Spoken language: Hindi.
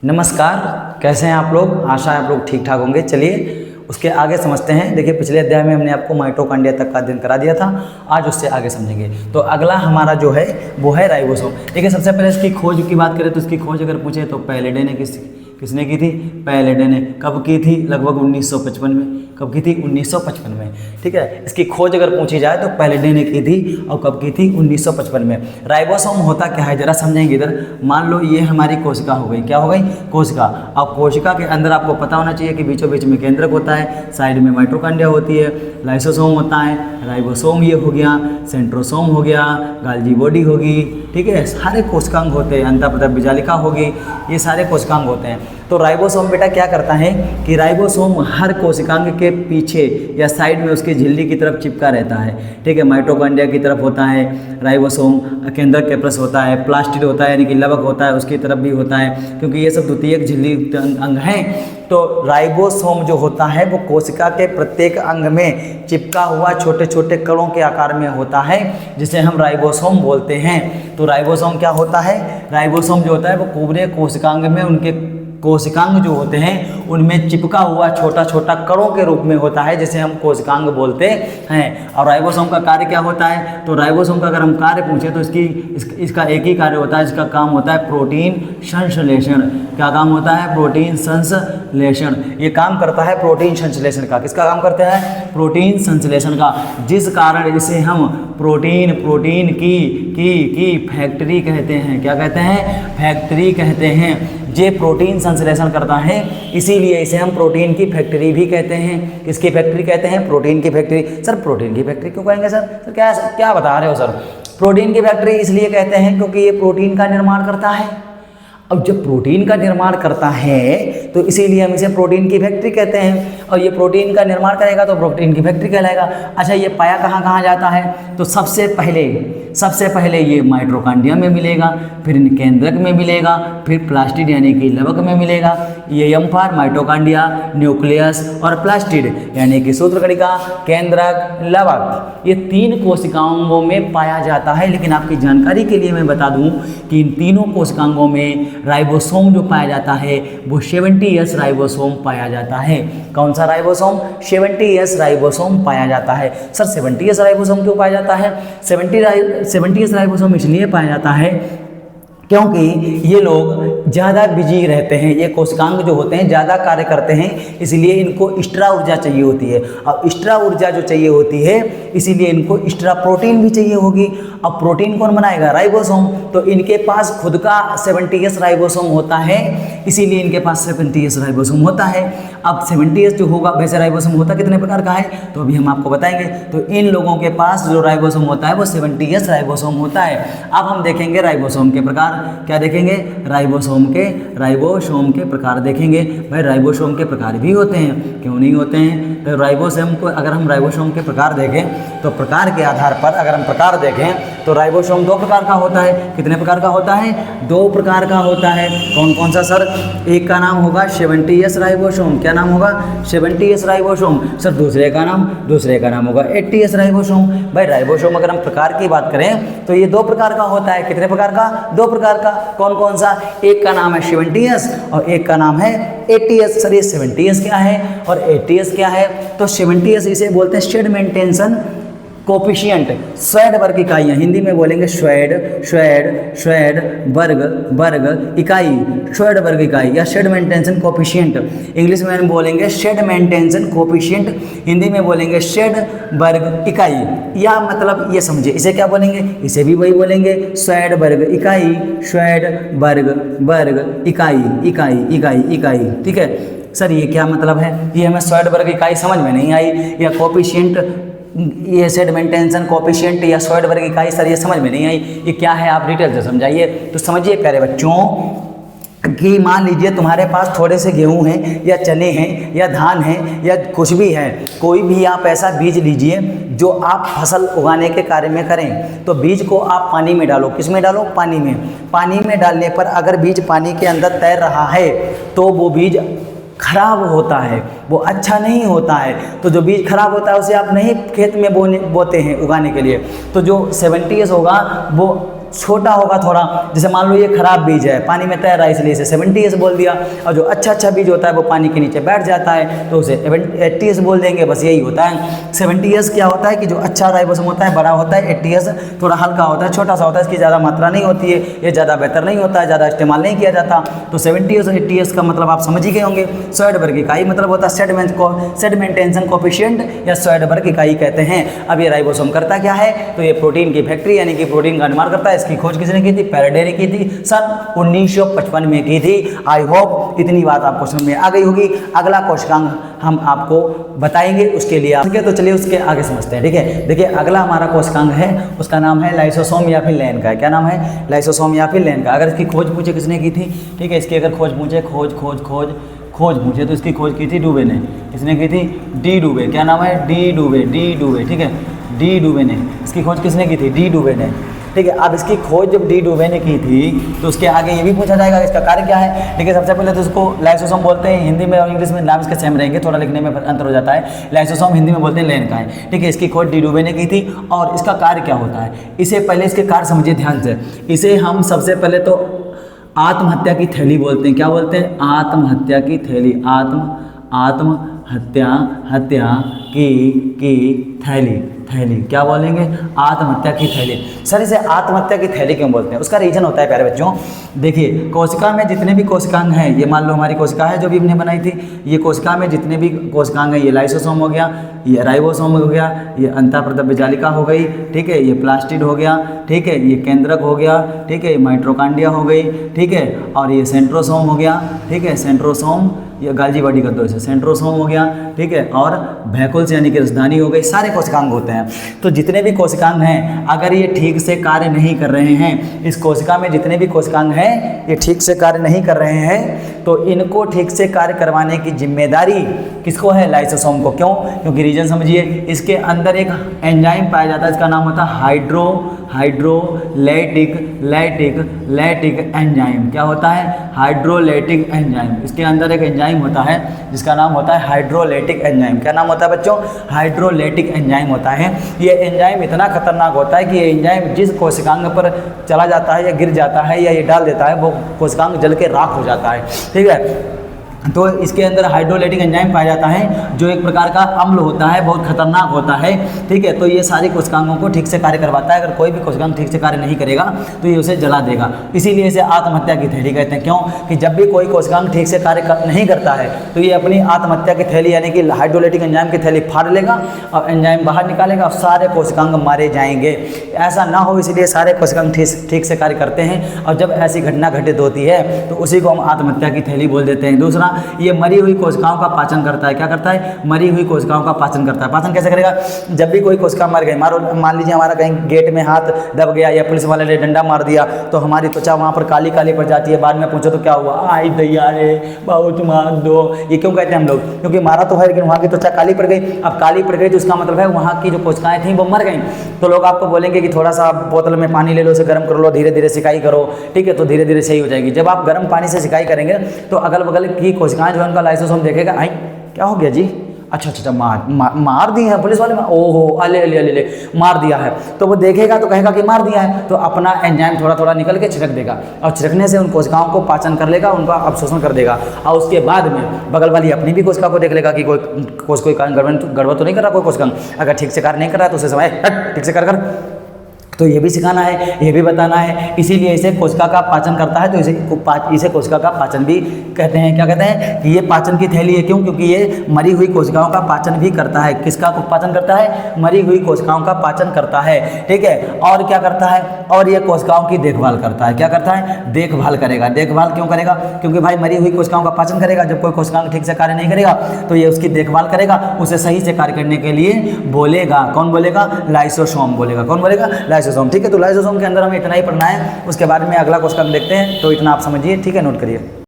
नमस्कार, कैसे हैं आप लोग। आशा है आप लोग ठीक ठाक होंगे। चलिए उसके आगे समझते हैं। देखिए पिछले अध्याय में हमने आपको माइटोकॉन्ड्रिया तक का अध्ययन करा दिया था, आज उससे आगे समझेंगे। तो अगला हमारा जो है वो है राइबोसोम। देखिए सबसे पहले इसकी खोज की बात करें तो इसकी खोज अगर पूछे तो पैलेडे ने किसने की थी? पैलेडे ने। कब की थी? लगभग 1955 में। कब की थी? 1955 में। ठीक है, इसकी खोज अगर पूछी जाए तो पैलेडे ने की थी। और कब की थी? 1955 में। राइबोसोम होता क्या है जरा समझेंगे इधर। मान लो ये हमारी कोशिका हो गई। क्या हो गई? कोशिका। अब कोशिका के अंदर आपको पता होना चाहिए कि बीचों बीच में केंद्रक होता है, साइड में माइटोकॉन्ड्रिया होती है, लाइसोसोम होता है, राइबोसोम ये हो गया, सेंट्रोसोम हो गया, गाल्जी बॉडी होगी। ठीक है, सारे कोशिकांग होते हैं, अंतःपदक बीजालिका होगी, ये सारे कोशिकांग होते हैं। तो राइबोसोम बेटा क्या करता है कि राइबोसोम हर कोशिकांग के पीछे या साइड में उसकी झिल्ली की तरफ चिपका रहता है। ठीक है, माइटोकॉन्ड्रिया की तरफ होता है राइबोसोम, केंद्रक के पास होता है, प्लास्टिड होता है यानी कि लवक होता है उसकी तरफ भी होता है, क्योंकि ये सब द्वितीयक झिल्ली अंग हैं। तो राइबोसोम जो होता है वो कोशिका के प्रत्येक अंग में चिपका हुआ छोटे छोटे कणों के आकार में होता है, जिसे हम राइबोसोम बोलते हैं। तो राइबोसोम क्या होता है? राइबोसोम जो होता है वो पूरे कोशिकांग में उनके कोशिकांग जो होते हैं उनमें चिपका हुआ छोटा छोटा कणों के रूप में होता है, जिसे हम कोशिकांग बोलते हैं। और राइबोसोम का कार्य क्या होता है? तो राइबोसोम का अगर हम कार्य पूछें तो इसका एक ही कार्य होता है, इसका काम होता है प्रोटीन संश्लेषण। क्या काम होता है? प्रोटीन संश्लेषण। ये काम करता है प्रोटीन संश्लेषण का। किसका काम करता है? प्रोटीन संश्लेषण का, जिस कारण इसे हम प्रोटीन की फैक्ट्री कहते हैं। क्या कहते हैं? फैक्ट्री कहते हैं। ये प्रोटीन संश्लेषण करता है, इसीलिए इसे हम प्रोटीन की फैक्ट्री भी कहते हैं। किसकी फैक्ट्री कहते हैं? प्रोटीन की फैक्ट्री। सर प्रोटीन की फैक्ट्री क्यों कहेंगे सर? क्या बता रहे हो सर? प्रोटीन की फैक्ट्री इसलिए कहते हैं क्योंकि ये प्रोटीन का निर्माण करता है। अब जब प्रोटीन का निर्माण करता है तो इसीलिए हम इसे प्रोटीन की फैक्ट्री कहते हैं। और ये प्रोटीन का निर्माण करेगा तो प्रोटीन की फैक्ट्री कहलाएगा। अच्छा, ये पाया कहाँ कहाँ जाता है? तो सबसे पहले ये माइटोकॉन्ड्रिया में मिलेगा, फिर केंद्रक में मिलेगा, फिर प्लास्टिड यानी कि लवक में मिलेगा। ये एम फॉर माइटोकॉन्ड्रिया, न्यूक्लियस और प्लास्टिड यानी कि सूत्रकणिका, केंद्रक, लवक, ये तीन कोशिकाओं में पाया जाता है। लेकिन आपकी जानकारी के लिए मैं बता दूं कि इन तीनों कोशिकाओं में राइबोसोम जो पाया जाता है वो 70S राइबोसोम पाया जाता है। कौन सा राइबोसोम? 70S राइबोसोम पाया जाता है। सर 70S राइबोसोम क्यों पाया जाता है? 70S राइबोसोम इसलिए पाया जाता है क्योंकि ये लोग ज़्यादा बिजी रहते हैं, ये कोशिकांग जो होते हैं ज़्यादा कार्य करते हैं, इसलिए इनको एक्स्ट्रा ऊर्जा चाहिए होती है। अब एक्स्ट्रा ऊर्जा जो चाहिए होती है इसीलिए इनको एक्स्ट्रा प्रोटीन भी चाहिए होगी। अब प्रोटीन कौन बनाएगा? राइबोसोम। तो इनके पास खुद का 70S राइबोसोम होता है, इसीलिए इनके पास 70S राइबोसोम होता है। अब 70S जो होगा, वैसे राइबोसोम होता कितने प्रकार का है तो अभी हम आपको बताएंगे। तो इन लोगों के पास जो राइबोसोम होता है वो 70S राइबोसोम होता है। अब हम देखेंगे राइबोसोम के प्रकार। क्या देखेंगे? राइबोसोम के प्रकार देखेंगे। भाई राइबोसोम के प्रकार भी होते हैं, क्यों नहीं होते हैं? तो राइबोसोम को अगर हम राइबोसोम के प्रकार देखें तो प्रकार के आधार पर अगर हम प्रकार देखें तो राइबोसोम 2 प्रकार का होता है। कितने प्रकार का होता है? 2 प्रकार का होता है। कौन कौन सा सर? एक का नाम होगा 70S राइबोसोम। क्या नाम होगा? 70S ribosome. सर दूसरे का नाम होगा 80S राइबोसोम। भाई राइबोसोम अगर हम प्रकार की बात करें तो ये 2 प्रकार का होता है। कितने प्रकार का? 2 प्रकार का। कौन कौन सा? एक का नाम है 70S और एक का नाम है 80S। सर ये 70S क्या है और 80S क्या है? तो 70S इसे बोलते हैं शेड मेंटेनेंस कोफिशिएंट। स्वेड वर्ग इकाइयाँ, हिंदी में बोलेंगे स्वेड वर्ग इकाई, स्वेड वर्ग इकाई या शेड मेंटेनेंस कोफिशिएंट। इंग्लिश में हम बोलेंगे शेड मेंटेनेंस कोफिशिएंट, हिंदी में बोलेंगे शेड वर्ग इकाई। या मतलब ये समझिए, इसे क्या बोलेंगे? इसे भी वही बोलेंगे स्वेड वर्ग इकाई, स्वेड वर्ग इकाई। ठीक है सर, ये क्या मतलब है? ये हमें स्वेड वर्ग इकाई समझ में नहीं आई, या कोफिशिएंट, ये शेड मेंटेनेंस कोफिशिएंट या स्वेड वर्ग इकाई, सर ये समझ में नहीं आई, ये क्या है? आप डिटेल से समझाइए। तो समझिए प्यारे बच्चों कि मान लीजिए तुम्हारे पास थोड़े से गेहूं हैं या चने हैं या धान है या कुछ भी है, कोई भी आप ऐसा बीज लीजिए जो आप फसल उगाने के कार्य में करें। तो बीज को आप पानी में डालो। किस में डालो? पानी में। पानी में डालने पर अगर बीज पानी के अंदर तैर रहा है तो वो बीज खराब होता है, वो अच्छा नहीं होता है। तो जो बीज खराब होता है उसे आप नहीं खेत में बोते हैं उगाने के लिए। तो जो 70S होगा वो छोटा होगा थोड़ा, जैसे मान लो ये खराब बीज है, पानी में तैर रहा है इसलिए इसे 70s बोल दिया, और जो अच्छा बीज होता है वो पानी के नीचे बैठ जाता है तो उसे 80s बोल देंगे, बस यही होता है। 70s क्या होता है कि जो अच्छा राइबोसोम होता है बड़ा होता है, 80s थोड़ा हल्का होता है, छोटा सा होता है, इसकी ज़्यादा मात्रा नहीं होती है, ये ज़्यादा बेहतर नहीं होता है, ज़्यादा इस्तेमाल नहीं किया जाता। तो 70s और 80s का मतलब आप समझ ही गए होंगे। सोएडबर्ग इकाई मतलब होता है सेडिमेंटेशन कोएफिशिएंट या सोएडबर्ग इकाई कहते हैं। अब ये राइबोसोम करता क्या है, तो ये प्रोटीन की फैक्ट्री यानी कि प्रोटीन का निर्माण करता है। इसकी खोज किसने की थी? फैराडे ने की थी, सन 1955 में की थी। आई होप इतनी बात आपको समझ में आ गई होगी। अगला कोशिकांग हम आपको बताएंगे, उसके लिए ठीक है। तो चलिए उसके आगे समझते हैं, ठीक है। देखिए अगला हमारा कोशिकांग है, उसका नाम है लाइसोसोम या फिर लैन का। क्या नाम है? लाइसोसोम या फिर लैन का। अगर इसकी खोज पूछे किसने की थी, ठीक है, इसकी अगर खोज पूछे खोज पूछे तो इसकी खोज की थी डुबे ने। इसने की थी डी डुबे। क्या नाम है? डी डुबे, ठीक है, डी डुबे ने। इसकी खोज किसने की थी? डी डुबे ने, ठीक है। अब इसकी खोज जब डी डुबे ने की थी तो उसके आगे ये भी पूछा जाएगा इसका कार्य क्या है, ठीक है। सबसे पहले तो इसको लाइसोसोम बोलते हैं, हिंदी में और इंग्लिश में नाम इसके सेम रहेंगे, थोड़ा लिखने में अंतर हो जाता है। लाइसोसोम हिंदी में बोलते हैं लैन का है, ठीक है। इसकी खोज डी डुबे ने की थी। और इसका कार्य क्या होता है, इसे पहले इसके कार्य समझिए ध्यान से। इसे हम सबसे पहले तो आत्महत्या की थैली बोलते हैं। क्या बोलते हैं? आत्महत्या की थैली, हत्या की थैली क्या बोलेंगे? आत्महत्या की थैली। सर इसे आत्महत्या की थैली क्यों बोलते हैं? उसका रीजन होता है प्यारे बच्चों, देखिए कोशिका में जितने भी कोशिकांग हैं, ये मान लो हमारी कोशिका है जो भी हमने बनाई थी, ये कोशिका में जितने भी कोशिकांग हैं, ये लाइसोसोम हो गया, ये राइबोसोम हो गया, ये अंतःप्रदव्य जालिका हो गई, ठीक है, ये प्लास्टिड हो गया, ठीक है, ये केंद्रक हो गया, ठीक है, ये माइटोकॉन्ड्रिया हो गई, ठीक है, और ये सेंट्रोसोम हो गया, ठीक है, सेंट्रोसोम, ये गाल्जी बॉडी का दो इसे सेंट्रोसोम हो गया, ठीक है, और वैकुल्स यानी कि रसदानी हो गई। सारे कोशिकांग होते हैं। तो जितने भी कोशिकांग हैं अगर ये ठीक से कार्य नहीं कर रहे हैं, इस कोशिका में जितने भी कोशिकांग हैं ये ठीक से कार्य नहीं कर रहे हैं, तो इनको ठीक से कार्य करवाने की जिम्मेदारी किसको है? लाइसोसोम को। क्यों? क्योंकि रीजन समझिए, इसके अंदर एक एंजाइम पाया जाता है, इसका नाम होता है हाइड्रोलैटिक एंजाइम। क्या होता है? हाइड्रोलैटिक एंजाइम। इसके अंदर एक एंजाइम होता है जिसका नाम होता है हाइड्रोलैटिक एंजाइम। क्या नाम होता है बच्चों? हाइड्रोलैटिक एंजाइम होता है। ये एंजाइम इतना खतरनाक होता है कि ये एंजाइम जिस कोशिकांग पर चला जाता है या गिर जाता है या ये डाल देता है, वो कोशिकांग जल के राख हो जाता है, ठीक है। तो इसके अंदर हाइड्रोलैटिक एंजाइम पाया जाता है जो एक प्रकार का अम्ल होता है, बहुत खतरनाक होता है, ठीक है। तो ये सारी कोशिकांगों को ठीक से कार्य करवाता है। अगर कोई भी कोशिकांग ठीक से कार्य नहीं करेगा तो ये उसे जला देगा। इसीलिए इसे आत्महत्या की थैली कहते हैं। क्यों? कि जब भी कोई कोशिकांग ठीक से कार्य नहीं करता है तो ये अपनी आत्महत्या की थैली यानी कि हाइड्रोलैटिक एंजाइम की थैली फाड़ लेगा और एंजाइम बाहर निकालेगा और सारे कोशिकांग मारे जाएंगे। ऐसा ना हो इसलिए सारे कोशिकांग ठीक से कार्य करते हैं, और जब ऐसी घटना घटित होती है तो उसी को हम आत्महत्या की थैली बोल देते हैं। दूसरा, ये मरी हुई कोशिकाओं का पाचन करता है। क्या करता है? मरी हुई कोशिकाओं का पाचन करता है। पाचन कैसे करेगा? जब भी कोई कोशिका मर गई, मान लीजिए हमारा कहीं गेट में हाथ दब गया या पुलिस वाले ने डंडा मार दिया तो हमारी त्वचा वहाँ पर काली काली पड़ जाती है। बाद में पूछो तो क्या हुआ? आई दैया रे बहुत मार दो। ये क्यों कहते हैं हम लोग? क्योंकि मारा तो है लेकिन वहाँ की त्वचा काली पड़ गई। अब काली पड़ गई तो इसका मतलब है वहाँ की जो कोशिकाएं थी वो मर गई। तो लोग आपको बोलेंगे कि थोड़ा सा बोतल में पानी ले लो, उसे गर्म कर लो, धीरे धीरे सिकाई करो, ठीक है, तो धीरे धीरे सही हो जाएगी। जब आप गर्म पानी से सिकाई करेंगे तो अगल बगल की कोशिकाएं जो उनका लाइसोसोम देखेगा, आई क्या हो गया जी, अच्छा मार दी है पुलिस वाले में, ओहो अले मार दिया है। तो वो देखेगा तो कहेगा कि मार दिया है, तो अपना एंजाइम थोड़ा थोड़ा निकल के छिड़क देगा और छिड़कने से उन कोशिकाओं को पाचन कर लेगा, उनका अवशोषण कर देगा। और उसके बाद में बगल वाली अपनी भी कोशिका को देख लेगा कि कोई गड़बड़ तो नहीं कर रहा कोई कोशिका। अगर ठीक से कार्य नहीं कर रहा है तो उसे समय ठीक से कर। तो ये भी सिखाना है, ये भी बताना है। इसीलिए इसे कोशिका का पाचन करता है, तो इसे कोशिका का पाचन भी कहते हैं। क्या कहते हैं? कि ये पाचन की थैली है। क्यों? क्योंकि ये मरी हुई कोशिकाओं का पाचन भी करता है। किसका पाचन करता है? मरी हुई कोशिकाओं का पाचन करता है, ठीक है। और क्या करता है? और ये कोशिकाओं की देखभाल करता है। क्या करता है? देखभाल करेगा। देखभाल क्यों करेगा? क्योंकि भाई मरी हुई कोशिकाओं का पाचन करेगा, जब कोई कोशिकांग ठीक से कार्य नहीं करेगा तो ये उसकी देखभाल करेगा, उसे सही से कार्य करने के लिए बोलेगा। कौन बोलेगा? लाइसोसोम बोलेगा। कौन बोलेगा? लाइसोसोम, ठीक है। तो लाइसोसोम के अंदर हमें इतना ही पढ़ना है, उसके बाद में अगला कोशिकांग देखते हैं। तो इतना आप समझिए, ठीक है, नोट करिए।